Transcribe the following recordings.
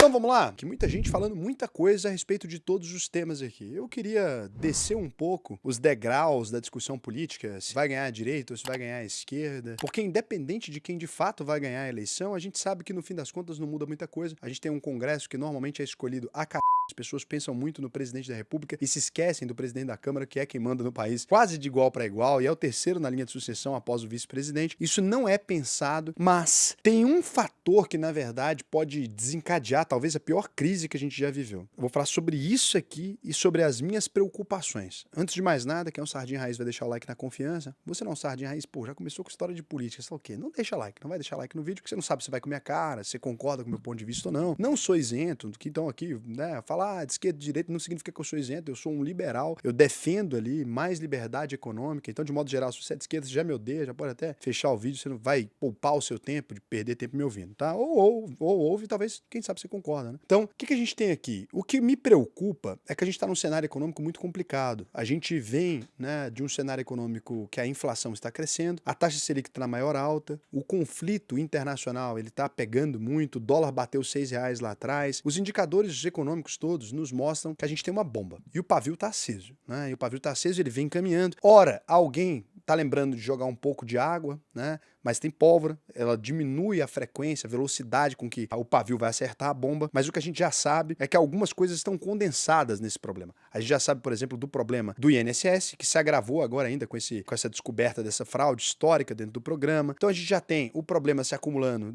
Então vamos lá, que muita gente falando muita coisa a respeito de todos os temas aqui. Eu queria descer um pouco os degraus da discussão política, se vai ganhar a direita ou se vai ganhar a esquerda, porque independente de quem de fato vai ganhar a eleição, a gente sabe que no fim das contas não muda muita coisa. A gente tem um congresso que normalmente é escolhido a as pessoas pensam muito no presidente da República e se esquecem do presidente da Câmara, que é quem manda no país quase de igual para igual e é o terceiro na linha de sucessão após o vice-presidente. Isso não é pensado, mas tem um fator que, na verdade, pode desencadear talvez a pior crise que a gente já viveu. Eu vou falar sobre isso aqui e sobre as minhas preocupações. Antes de mais nada, quem é um Sardinha Raiz vai deixar o like na confiança. Você não é um Sardinha Raiz? Pô, já começou com história de política, sei lá o quê? Não deixa like, não vai deixar like no vídeo, porque você não sabe se vai com a minha cara, se concorda com o meu ponto de vista ou não. Não sou isento, que estão aqui, né, falar de esquerda e de direita não significa que eu sou isento, eu sou um liberal, eu defendo ali mais liberdade econômica, então de modo geral, se você é de esquerda, você já me odeia, já pode até fechar o vídeo, você não vai poupar o seu tempo de perder tempo me ouvindo, tá? Ou ouve, talvez, quem sabe você concorda, né? Então, o que a gente tem aqui? O que me preocupa é que a gente está num cenário econômico muito complicado. A gente vem, né, de um cenário econômico que a inflação está crescendo, a taxa Selic está na maior alta, o conflito internacional, ele está pegando muito, o dólar bateu R$6 lá atrás, os indicadores econômicos todos nos mostram que a gente tem uma bomba. E o pavio está aceso, né? E o pavio está aceso, ele vem caminhando. Ora, alguém tá lembrando de jogar um pouco de água, né? Mas tem pólvora, ela diminui a frequência, a velocidade com que o pavio vai acertar a bomba, mas o que a gente já sabe é que algumas coisas estão condensadas nesse problema. A gente já sabe, por exemplo, do problema do INSS, que se agravou agora ainda com essa descoberta dessa fraude histórica dentro do programa. Então a gente já tem o problema se acumulando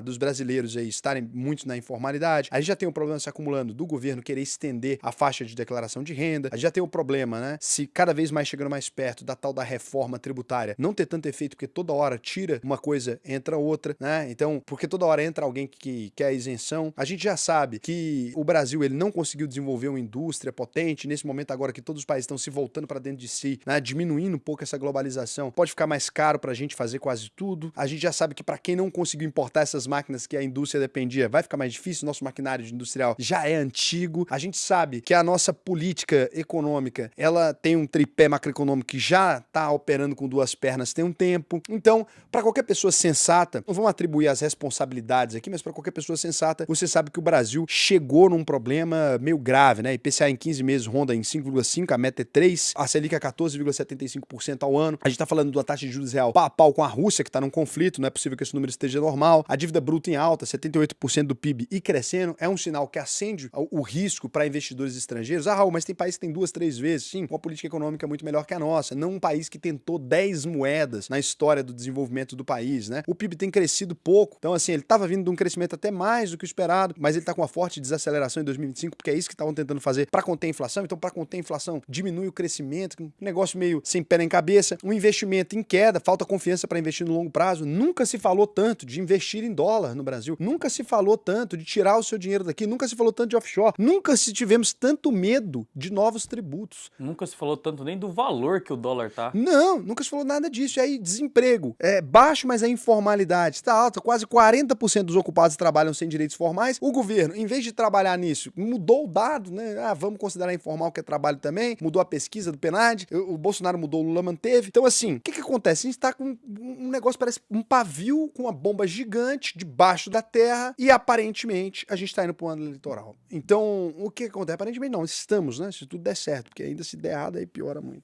dos brasileiros aí estarem muito na informalidade, a gente já tem o problema se acumulando do governo querer estender a faixa de declaração de renda, a gente já tem o problema, né, se cada vez mais chegando mais perto da tal da reforma tributária, não ter tanto efeito porque toda hora tira uma coisa, entra outra, né? Então, porque toda hora entra alguém que quer isenção. A gente já sabe que o Brasil ele não conseguiu desenvolver uma indústria potente. Nesse momento agora que todos os países estão se voltando para dentro de si, né? Diminuindo um pouco essa globalização, pode ficar mais caro para a gente fazer quase tudo. A gente já sabe que para quem não conseguiu importar essas máquinas que a indústria dependia, vai ficar mais difícil. Nosso maquinário industrial já é antigo. A gente sabe que a nossa política econômica, ela tem um tripé macroeconômico que já está operando com duas pernas tem um tempo. Então, para qualquer pessoa sensata, não vamos atribuir as responsabilidades aqui, mas para qualquer pessoa sensata, você sabe que o Brasil chegou num problema meio grave, né? IPCA em 15 meses ronda em 5,5, a meta é 3, a Selic é 14,75% ao ano. A gente tá falando de uma taxa de juros real pau a pau com a Rússia, que tá num conflito, não é possível que esse número esteja normal. A dívida bruta em alta, 78% do PIB e crescendo, é um sinal que acende o risco para investidores estrangeiros. Ah, Raul, mas tem país que tem 2, 3 vezes, sim, com uma política econômica muito melhor que a nossa, não um país que tentou 10 moedas na história do desenvolvimento do país, né? O PIB tem crescido pouco, então assim, ele estava vindo de um crescimento até mais do que o esperado, mas ele está com uma forte desaceleração em 2025, porque é isso que estavam tentando fazer para conter a inflação. Então, para conter a inflação, diminui o crescimento, um negócio meio sem pé nem cabeça, um investimento em queda, falta confiança para investir no longo prazo. Nunca se falou tanto de investir em dólar no Brasil, nunca se falou tanto de tirar o seu dinheiro daqui, nunca se falou tanto de offshore, nunca se tivemos tanto medo de novos tributos. Nunca se falou tanto nem do valor que o dólar tá. Não, nunca se falou nada disso. E aí, desemprego é baixo, mas a informalidade está alta. Quase 40% dos ocupados trabalham sem direitos formais. O governo, em vez de trabalhar nisso, mudou o dado, né? Ah, vamos considerar informal que é trabalho também. Mudou a pesquisa do PNAD. O Bolsonaro mudou, o Lula manteve. Então, assim, o que acontece? A gente está com um negócio, parece um pavio com uma bomba gigante debaixo da terra e, aparentemente, a gente está indo para um ano eleitoral. Então, o que acontece? Aparentemente não, estamos, né? Se tudo der certo, porque ainda se der errado, aí piora muito.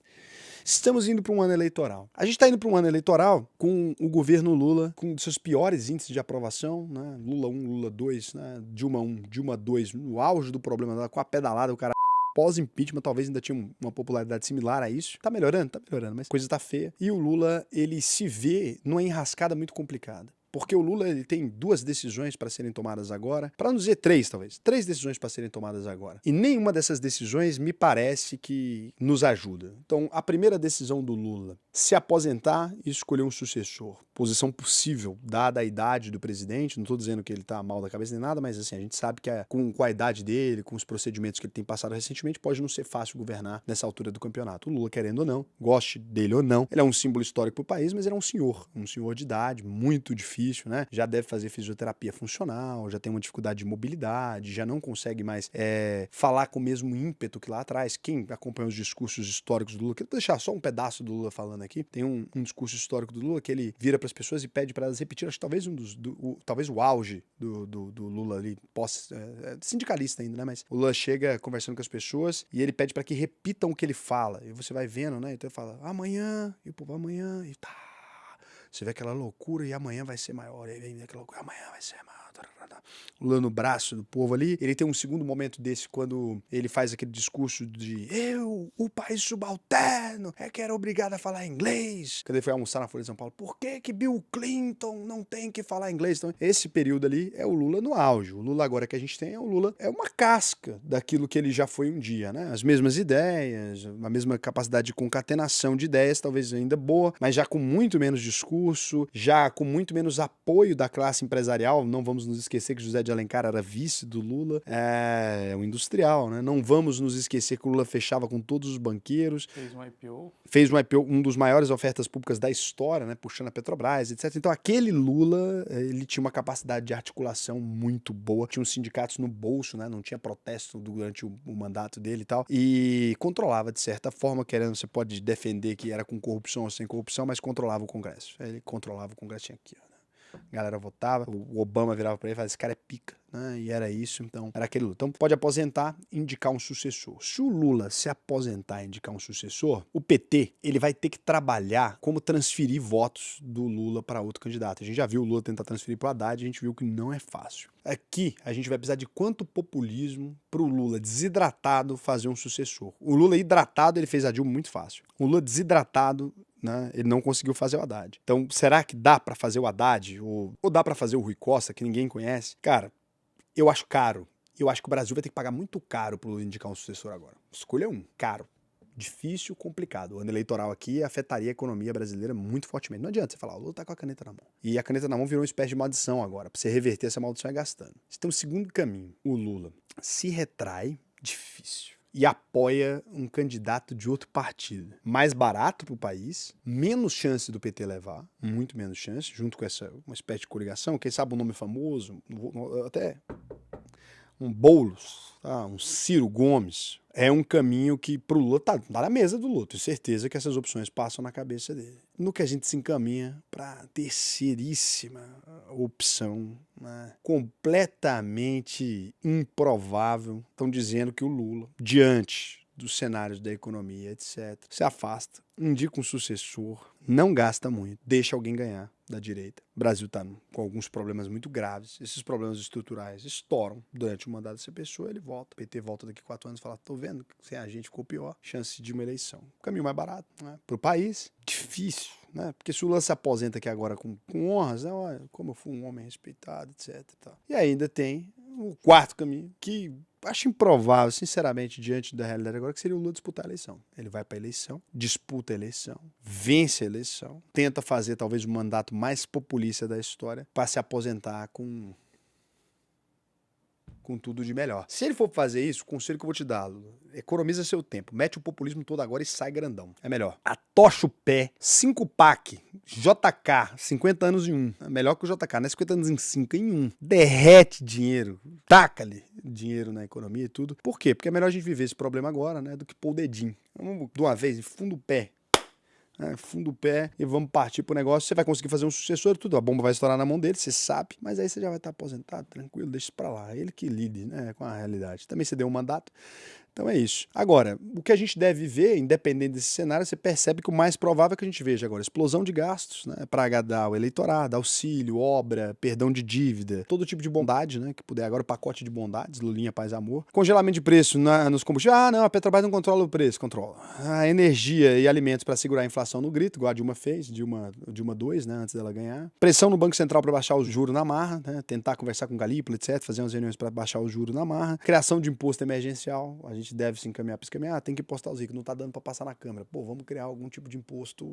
Estamos indo para um ano eleitoral. A gente está indo para um ano eleitoral com o governo Lula, com seus piores índices de aprovação, né? Lula 1, Lula 2, né? Dilma 1, Dilma 2, no auge do problema dela, com a pedalada, o cara pós-impeachment talvez ainda tinha uma popularidade similar a isso. Tá melhorando, mas a coisa tá feia. E o Lula, ele se vê numa enrascada muito complicada. Porque o Lula ele tem 2 decisões para serem tomadas agora, para não dizer 3 talvez, 3 decisões para serem tomadas agora. E nenhuma dessas decisões me parece que nos ajuda. Então, a primeira decisão do Lula, se aposentar e escolher um sucessor. Posição possível, dada a idade do presidente, não estou dizendo que ele está mal da cabeça nem nada, mas assim, a gente sabe que com a idade dele, com os procedimentos que ele tem passado recentemente, pode não ser fácil governar nessa altura do campeonato. O Lula, querendo ou não, goste dele ou não, ele é um símbolo histórico para o país, mas ele é um senhor de idade, muito difícil, difícil, né? Já deve fazer fisioterapia funcional, já tem uma dificuldade de mobilidade, já não consegue mais falar com o mesmo ímpeto que lá atrás. Quem acompanha os discursos históricos do Lula, quero deixar só um pedaço do Lula falando aqui, tem um discurso histórico do Lula que ele vira para as pessoas e pede para elas repetir, acho que talvez talvez o auge do Lula ali, sindicalista ainda, né? Mas o Lula chega conversando com as pessoas e ele pede para que repitam o que ele fala. E você vai vendo, né? Então ele fala, amanhã, e o povo, amanhã, e tá. Você vê aquela loucura e amanhã vai ser maior. Aí vem aquela loucura, amanhã vai ser maior. Lula no braço do povo ali. Ele tem um segundo momento desse quando ele faz aquele discurso de o país subalterno, que era obrigado a falar inglês. Quando ele foi almoçar na Folha de São Paulo, por que Bill Clinton não tem que falar inglês? Então, esse período ali é o Lula no auge. O Lula agora que a gente tem é o Lula, é uma casca daquilo que ele já foi um dia, né? As mesmas ideias, a mesma capacidade de concatenação de ideias, talvez ainda boa, mas já com muito menos discurso, já com muito menos apoio da classe empresarial. Não vamos nos esquecer que José de Alencar era vice do Lula, um industrial, né? Não vamos nos esquecer que o Lula fechava com todos os banqueiros. Fez um IPO, um dos maiores ofertas públicas da história, né? Puxando a Petrobras, etc. Então aquele Lula, ele tinha uma capacidade de articulação muito boa, tinha os sindicatos no bolso, né? Não tinha protesto durante o mandato dele e tal, e controlava de certa forma, querendo, você pode defender que era com corrupção ou sem corrupção, mas controlava o Congresso. Ele controlava o Congresso, tinha aqui, ó. A galera votava, o Obama virava pra ele e falava, esse cara é pica, né? E era isso, então era aquele Lula. Então pode aposentar, indicar um sucessor. Se o Lula se aposentar e indicar um sucessor, o PT, ele vai ter que trabalhar como transferir votos do Lula para outro candidato. A gente já viu o Lula tentar transferir pro Haddad, a gente viu que não é fácil. Aqui a gente vai precisar de quanto populismo pro Lula desidratado fazer um sucessor. O Lula hidratado, ele fez a Dilma muito fácil. O Lula desidratado, né, ele não conseguiu fazer o Haddad. Então, será que dá pra fazer o Haddad? Ou dá pra fazer o Rui Costa, que ninguém conhece? Cara, eu acho caro. Eu acho que o Brasil vai ter que pagar muito caro pro Lula indicar um sucessor agora. Escolha um. Caro. Difícil, complicado. O ano eleitoral aqui afetaria a economia brasileira muito fortemente. Não adianta você falar, o Lula tá com a caneta na mão. E a caneta na mão virou uma espécie de maldição agora. Pra você reverter essa maldição é gastando. Você tem um segundo caminho. O Lula se retrai, difícil, e apoia um candidato de outro partido. Mais barato para o país, menos chance do PT levar, muito menos chance, junto com uma espécie de coligação, quem sabe um nome famoso, até um Boulos, um Ciro Gomes. É um caminho que pro Lula tá na mesa do Lula. Tenho certeza que essas opções passam na cabeça dele. No que a gente se encaminha para a terceiríssima opção, né, completamente improvável. Estão dizendo que o Lula, diante dos cenários da economia, etc., se afasta, indica um sucessor, não gasta muito, deixa alguém ganhar da direita. O Brasil está com alguns problemas muito graves. Esses problemas estruturais estouram durante o mandato dessa pessoa, ele volta. O PT volta daqui 4 anos e fala, tô vendo que sem a gente ficou pior, chance de uma eleição. Caminho mais barato, né? Para o país, difícil, né? Porque se o Lula se aposenta aqui agora com honras, né? Olha, como eu fui um homem respeitado, etc. E ainda tem o quarto caminho, que acho improvável, sinceramente, diante da realidade agora, que seria o Lula disputar a eleição. Ele vai para a eleição, disputa a eleição, vence a eleição, tenta fazer talvez o mandato mais populista da história para se aposentar com tudo de melhor. Se ele for fazer isso, o conselho que eu vou te dar, Lula, economiza seu tempo, mete o populismo todo agora e sai grandão. É melhor. Atocha o pé, 5-pack, JK, 50 anos em um. É melhor que o JK, não é 50 anos em 5, em um. Derrete dinheiro, taca-lhe dinheiro na economia e tudo. Por quê? Porque é melhor a gente viver esse problema agora, né, do que pôr o dedinho. Vamos de uma vez, fundo o pé. Fundo o pé e vamos partir pro negócio. Você vai conseguir fazer um sucessor, tudo. A bomba vai estourar na mão dele, você sabe. Mas aí você já vai estar aposentado, tranquilo, deixa isso pra lá. Ele que lide, né, com a realidade. Também você deu um mandato. Então é isso. Agora, o que a gente deve ver, independente desse cenário, você percebe que o mais provável é que a gente veja agora explosão de gastos, né, para agradar o eleitorado, auxílio, obra, perdão de dívida, todo tipo de bondade, né, que puder. Agora o pacote de bondades, Lulinha, paz e amor. Congelamento de preço nos combustíveis. Não, a Petrobras não controla o preço, controla. A energia e alimentos para segurar a inflação no grito, igual a Dilma fez, Dilma 2, né, antes dela ganhar. Pressão no Banco Central para baixar os juros na marra, né, tentar conversar com o Galípolo, etc, fazer umas reuniões para baixar os juros na marra. Criação de imposto emergencial, a gente deve se encaminhar para se encaminhar, tem que impostar os ricos, não tá dando para passar na Câmara. Pô, vamos criar algum tipo de imposto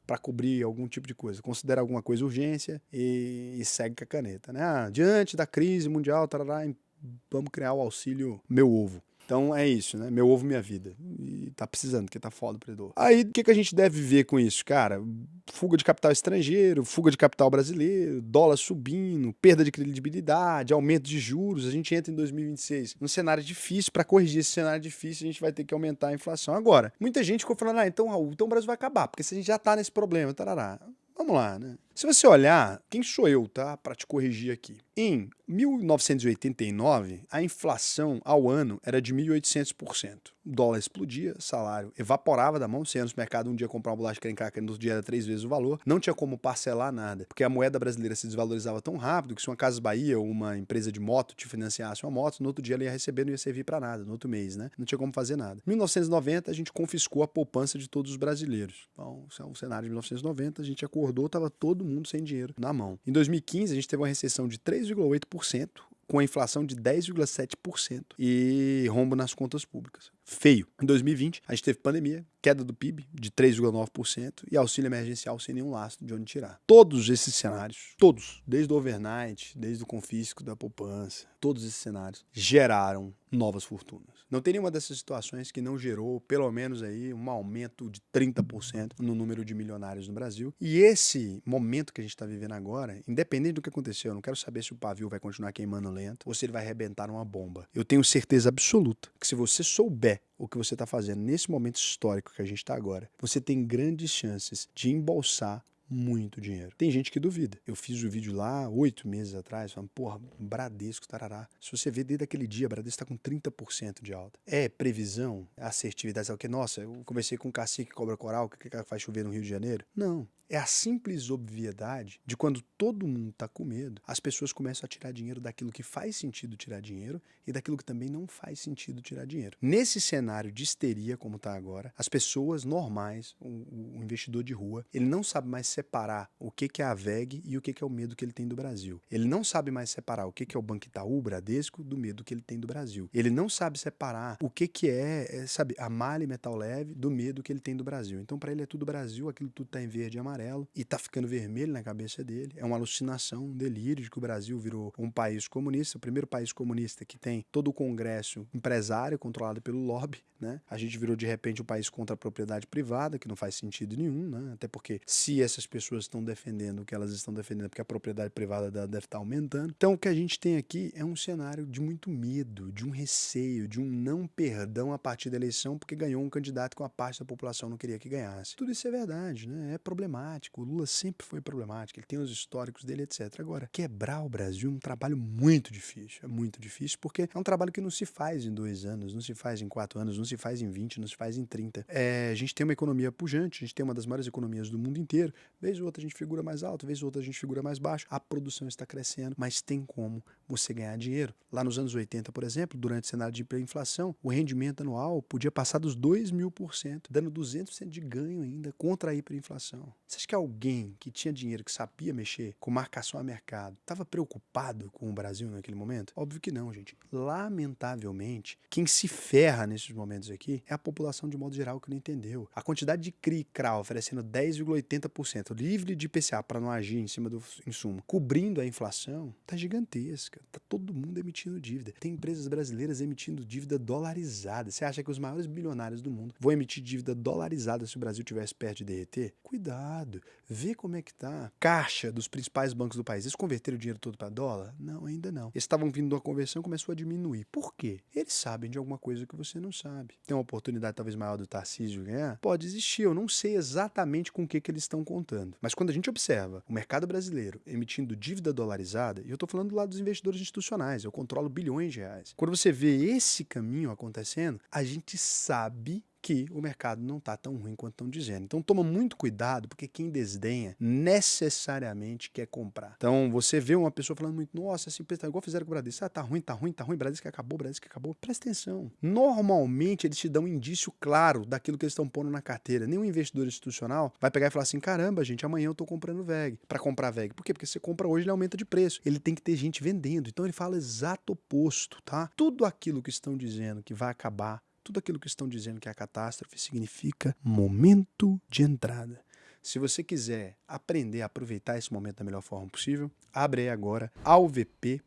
para cobrir algum tipo de coisa. Considera alguma coisa urgência e segue com a caneta, né? Diante da crise mundial, tarará, vamos criar o auxílio Meu Ovo. Então é isso, né? Meu ovo, minha vida. E tá precisando, porque tá foda o predador. Aí, o que a gente deve ver com isso, cara? Fuga de capital estrangeiro, fuga de capital brasileiro, dólar subindo, perda de credibilidade, aumento de juros. A gente entra em 2026 num cenário difícil. Para corrigir esse cenário difícil, a gente vai ter que aumentar a inflação. Agora, muita gente ficou falando, então, Raul, então o Brasil vai acabar, porque se a gente já tá nesse problema, tarará. Vamos lá, né? Se você olhar, quem sou eu, tá? Para te corrigir aqui. Em 1989, a inflação ao ano era de 1.800%. O dólar explodia, salário evaporava da mão. Você ia no mercado um dia comprar uma bolacha creme cracker, no outro dia era 3 vezes o valor. Não tinha como parcelar nada, porque a moeda brasileira se desvalorizava tão rápido que se uma Casas Bahia ou uma empresa de moto te financiasse uma moto, no outro dia ela ia receber, não ia servir para nada, no outro mês, né? Não tinha como fazer nada. Em 1990, a gente confiscou a poupança de todos os brasileiros. Então, isso é um cenário de 1990, a gente acordou, tava todo mundo sem dinheiro na mão. Em 2015, a gente teve uma recessão de 3,8%, com a inflação de 10,7% e rombo nas contas públicas. Feio. Em 2020, a gente teve pandemia, queda do PIB de 3,9% e auxílio emergencial sem nenhum lastro de onde tirar. Todos esses cenários, todos, desde o overnight, desde o confisco da poupança, todos esses cenários geraram novas fortunas. Não tem nenhuma dessas situações que não gerou, pelo menos aí, um aumento de 30% no número de milionários no Brasil. E esse momento que a gente está vivendo agora, independente do que aconteceu, eu não quero saber se o pavio vai continuar queimando lento ou se ele vai arrebentar numa bomba. Eu tenho certeza absoluta que se você souber o que você está fazendo nesse momento histórico que a gente está agora, você tem grandes chances de embolsar muito dinheiro. Tem gente que duvida. Eu fiz o vídeo lá 8 meses atrás, falando, porra, Bradesco, tarará. Se você vê desde aquele dia, Bradesco está com 30% de alta. É previsão, assertividade, sabe o que? Nossa, eu conversei com um cacique cobra coral, que faz chover no Rio de Janeiro. Não. É a simples obviedade de quando todo mundo está com medo, as pessoas começam a tirar dinheiro daquilo que faz sentido tirar dinheiro e daquilo que também não faz sentido tirar dinheiro. Nesse cenário de histeria como está agora, as pessoas normais, o investidor de rua, ele não sabe mais separar o que é a VEG e o que é o medo que ele tem do Brasil. Ele não sabe mais separar o que é o Banco Itaú, o Bradesco, do medo que ele tem do Brasil. Ele não sabe separar o que sabe, a malha e metal leve do medo que ele tem do Brasil. Então, para ele é tudo Brasil, aquilo tudo está em verde e amarelo. E tá ficando vermelho na cabeça dele. É uma alucinação, um delírio de que o Brasil virou um país comunista, o primeiro país comunista que tem todo o Congresso empresário controlado pelo lobby, né? A gente virou de repente um país contra a propriedade privada, que não faz sentido nenhum, né? Até porque se essas pessoas estão defendendo o que elas estão defendendo, é porque a propriedade privada deve estar aumentando. Então o que a gente tem aqui é um cenário de muito medo, de um receio, de um não perdão a partir da eleição, porque ganhou um candidato que uma parte da população não queria que ganhasse. Tudo isso é verdade, né? É problemático. O Lula sempre foi problemático, ele tem os históricos dele, etc. Agora, quebrar o Brasil é um trabalho muito difícil, porque é um trabalho que não se faz em 2 anos, não se faz em 4 anos, não se faz em 20, não se faz em 30. A gente tem uma economia pujante, a gente tem uma das maiores economias do mundo inteiro, vez ou outra a gente figura mais alto, vez ou outra a gente figura mais baixo, a produção está crescendo, mas tem como você ganhar dinheiro. Lá nos anos 80, por exemplo, durante o cenário de hiperinflação, o rendimento anual podia passar dos 2.000%, dando 200% de ganho ainda contra a hiperinflação. Você acha que alguém que tinha dinheiro, que sabia mexer com marcação a mercado, estava preocupado com o Brasil naquele momento? Óbvio que não, gente. Lamentavelmente, quem se ferra nesses momentos aqui é a população de modo geral que não entendeu. A quantidade de CRI e CRA oferecendo 10,80% livre de IPCA para não agir em cima do insumo, cobrindo a inflação, tá gigantesca. Tá todo mundo emitindo dívida. Tem empresas brasileiras emitindo dívida dolarizada. Você acha que os maiores bilionários do mundo vão emitir dívida dolarizada se o Brasil tivesse perto de derreter? Cuidado. Vê como é que tá. Caixa dos principais bancos do país. Eles converteram o dinheiro todo para dólar? Não, ainda não. Eles estavam vindo de uma conversão, começou a diminuir. Por quê? Eles sabem de alguma coisa que você não sabe. Tem uma oportunidade talvez maior do Tarcísio ganhar? Pode existir. Eu não sei exatamente com o que eles estão contando. Mas quando a gente observa o mercado brasileiro emitindo dívida dolarizada, e eu estou falando do lado dos investidores institucionais, eu controlo bilhões de reais. Quando você vê esse caminho acontecendo, a gente sabe que o mercado não está tão ruim quanto estão dizendo. Então toma muito cuidado, porque quem desdenha necessariamente quer comprar. Então você vê uma pessoa falando muito, nossa, essa empresa tá igual fizeram com o Bradesco, tá ruim, Bradesco acabou, Presta atenção. Normalmente eles te dão um indício claro daquilo que eles estão pondo na carteira. Nenhum investidor institucional vai pegar e falar assim, caramba, gente, amanhã eu tô comprando VEG. Para comprar VEG. Por quê? Porque você compra hoje, ele aumenta de preço. Ele tem que ter gente vendendo. Então ele fala exato oposto, tá? Tudo aquilo que estão dizendo que vai acabar, tudo aquilo que estão dizendo que é a catástrofe significa momento de entrada. Se você quiser aprender a aproveitar esse momento da melhor forma possível, abre aí agora alvp.com.br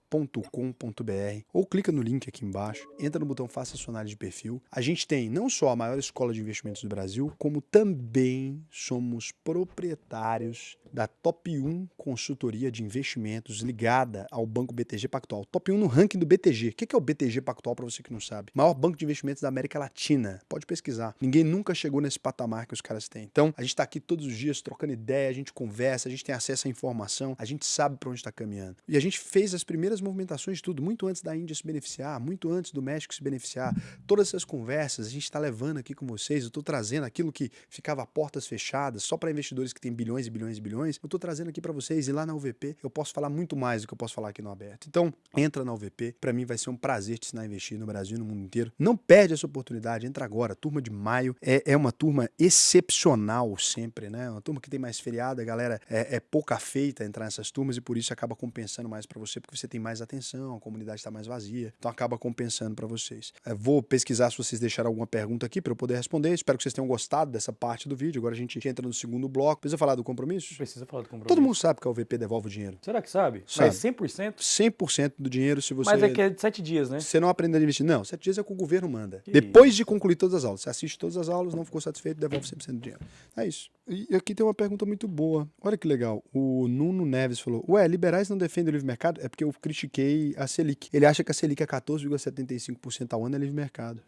ou clica no link aqui embaixo, entra no botão Faça sua análise de perfil. A gente tem não só a maior escola de investimentos do Brasil, como também somos proprietários da Top 1 consultoria de investimentos ligada ao Banco BTG Pactual. Top 1 no ranking do BTG. O que é o BTG Pactual, para você que não sabe? Maior banco de investimentos da América Latina. Pode pesquisar. Ninguém nunca chegou nesse patamar que os caras têm. Então, a gente está aqui todos os dias trocando ideia, a gente conversa, a gente tem acesso à informação, a gente sabe para onde está caminhando. E a gente fez as primeiras movimentações de tudo, muito antes da Índia se beneficiar, muito antes do México se beneficiar. Todas essas conversas a gente está levando aqui com vocês. Eu estou trazendo aquilo que ficava a portas fechadas, só para investidores que têm bilhões e bilhões e bilhões. Eu estou trazendo aqui para vocês, e lá na UVP eu posso falar muito mais do que eu posso falar aqui no aberto. Então, entra na UVP, para mim vai ser um prazer te ensinar a investir no Brasil e no mundo inteiro. Não perde essa oportunidade, entra agora. A turma de maio é uma turma excepcional sempre, né? Uma turma que tem mais feriado, a galera é pouca feita entrar nessas turmas e por isso acaba compensando mais para você, porque você tem mais atenção, a comunidade está mais vazia, então acaba compensando para vocês. Vou pesquisar se vocês deixaram alguma pergunta aqui para eu poder responder. Espero que vocês tenham gostado dessa parte do vídeo. Agora a gente entra no segundo bloco. Precisa falar do compromisso? Precisa falar do compromisso. Todo mundo sabe que a UVP devolve o dinheiro. Será que sabe? Sabe. Mas 100%? 100% do dinheiro se você... Mas é que é de 7 dias, né? Você não aprender a investir. Não, 7 dias é o que o governo manda. Que Depois isso. de concluir todas as aulas. Você assiste todas as aulas, não ficou satisfeito, devolve 100% do dinheiro. É isso. E aqui tem uma pergunta muito boa. Olha que legal. O Nuno Neves falou: ué, liberais não defendem o livre mercado? É porque eu critiquei a Selic. Ele acha que a Selic é 14,75% ao ano é livre mercado.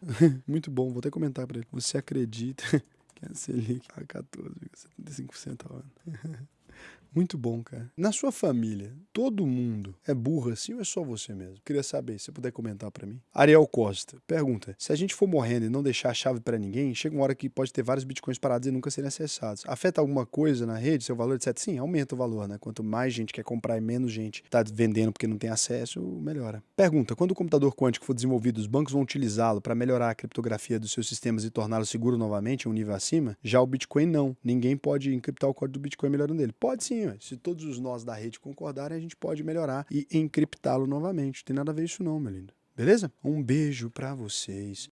Muito bom, vou até comentar para ele. Você acredita que a Selic é 14,75% ao ano? Muito bom, cara. Na sua família, todo mundo é burro assim ou é só você mesmo? Queria saber, se você puder comentar pra mim. Ariel Costa pergunta: se a gente for morrendo e não deixar a chave pra ninguém, chega uma hora que pode ter vários bitcoins parados e nunca serem acessados. Afeta alguma coisa na rede, seu valor, etc? Sim, aumenta o valor, né? Quanto mais gente quer comprar e menos gente tá vendendo porque não tem acesso, melhora. Pergunta: quando o computador quântico for desenvolvido, os bancos vão utilizá-lo para melhorar a criptografia dos seus sistemas e torná-lo seguro novamente, um nível acima? Já o Bitcoin não. Ninguém pode encriptar o código do Bitcoin melhorando ele. Pode sim. Se todos os nós da rede concordarem, a gente pode melhorar e encriptá-lo novamente. Não tem nada a ver isso não, meu lindo. Beleza? Um beijo pra vocês.